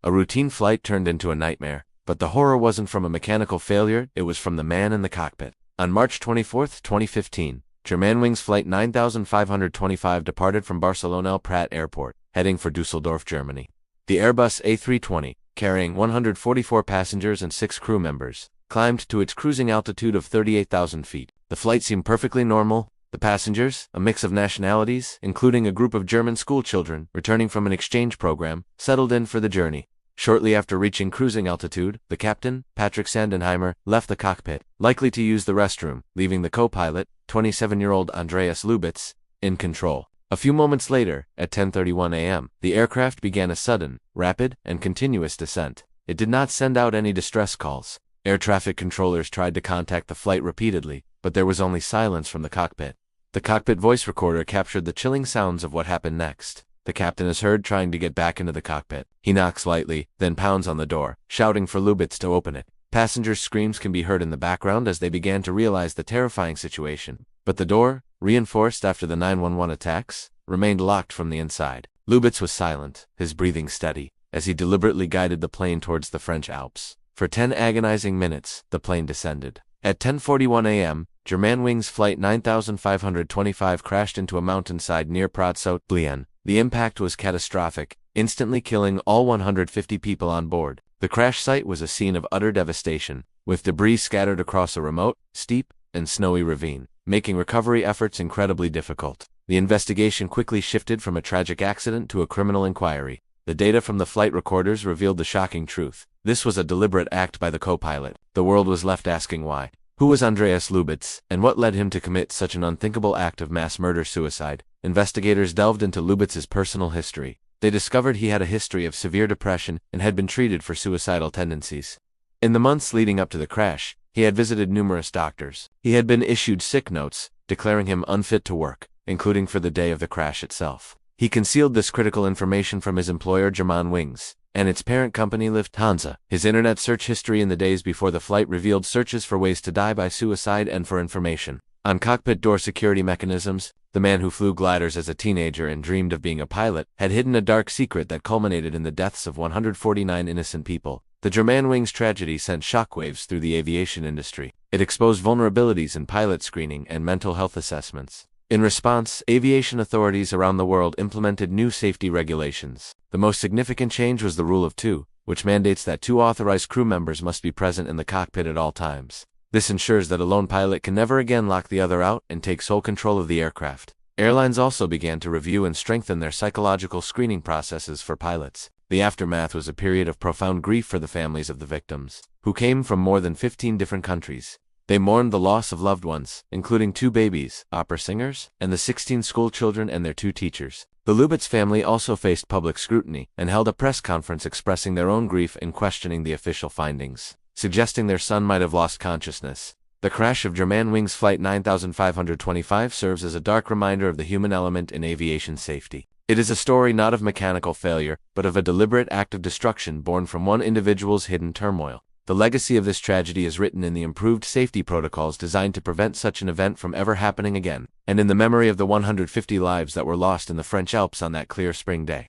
A routine flight turned into a nightmare, but the horror wasn't from a mechanical failure, it was from the man in the cockpit. On March 24, 2015, Germanwings Flight 9525 departed from Barcelona El Prat Airport, heading for Düsseldorf, Germany. The Airbus A320, carrying 144 passengers and 6 crew members, climbed to its cruising altitude of 38,000 feet. The flight seemed perfectly normal. The passengers, a mix of nationalities, including a group of German schoolchildren returning from an exchange program, settled in for the journey. Shortly after reaching cruising altitude, the captain, Patrick Sandenheimer, left the cockpit, likely to use the restroom, leaving the co-pilot, 27-year-old Andreas Lubitz, in control. A few moments later, at 10:31 a.m., the aircraft began a sudden, rapid, and continuous descent. It did not send out any distress calls. Air traffic controllers tried to contact the flight repeatedly, but there was only silence from the cockpit. The cockpit voice recorder captured the chilling sounds of what happened next. The captain is heard trying to get back into the cockpit. He knocks lightly, then pounds on the door, shouting for Lubitz to open it. Passengers' screams can be heard in the background as they began to realize the terrifying situation. But the door, reinforced after the 911 attacks, remained locked from the inside. Lubitz was silent, his breathing steady, as he deliberately guided the plane towards the French Alps. For 10 agonizing minutes, the plane descended. At 10:41 a.m., Germanwings Flight 9525 crashed into a mountainside near Prat-Saut-Blien. The impact was catastrophic, instantly killing all 150 people on board. The crash site was a scene of utter devastation, with debris scattered across a remote, steep, and snowy ravine, making recovery efforts incredibly difficult. The investigation quickly shifted from a tragic accident to a criminal inquiry. The data from the flight recorders revealed the shocking truth. This was a deliberate act by the co-pilot. The world was left asking why. Who was Andreas Lubitz, and what led him to commit such an unthinkable act of mass murder-suicide? Investigators delved into Lubitz's personal history. They discovered he had a history of severe depression and had been treated for suicidal tendencies. In the months leading up to the crash, he had visited numerous doctors. He had been issued sick notes, declaring him unfit to work, including for the day of the crash itself. He concealed this critical information from his employer Germanwings and its parent company Lufthansa. His internet search history in the days before the flight revealed searches for ways to die by suicide and for information on cockpit door security mechanisms. The man who flew gliders as a teenager and dreamed of being a pilot had hidden a dark secret that culminated in the deaths of 149 innocent people. The Germanwings tragedy sent shockwaves through the aviation industry. It exposed vulnerabilities in pilot screening and mental health assessments. In response, aviation authorities around the world implemented new safety regulations. The most significant change was the Rule of Two, which mandates that 2 authorized crew members must be present in the cockpit at all times. This ensures that a lone pilot can never again lock the other out and take sole control of the aircraft. Airlines also began to review and strengthen their psychological screening processes for pilots. The aftermath was a period of profound grief for the families of the victims, who came from more than 15 different countries. They mourned the loss of loved ones, including 2 babies, opera singers, and the 16 schoolchildren and their 2 teachers. The Lubitz family also faced public scrutiny and held a press conference expressing their own grief and questioning the official findings, suggesting their son might have lost consciousness. The crash of Germanwings Flight 9525 serves as a dark reminder of the human element in aviation safety. It is a story not of mechanical failure, but of a deliberate act of destruction born from one individual's hidden turmoil. The legacy of this tragedy is written in the improved safety protocols designed to prevent such an event from ever happening again, and in the memory of the 150 lives that were lost in the French Alps on that clear spring day.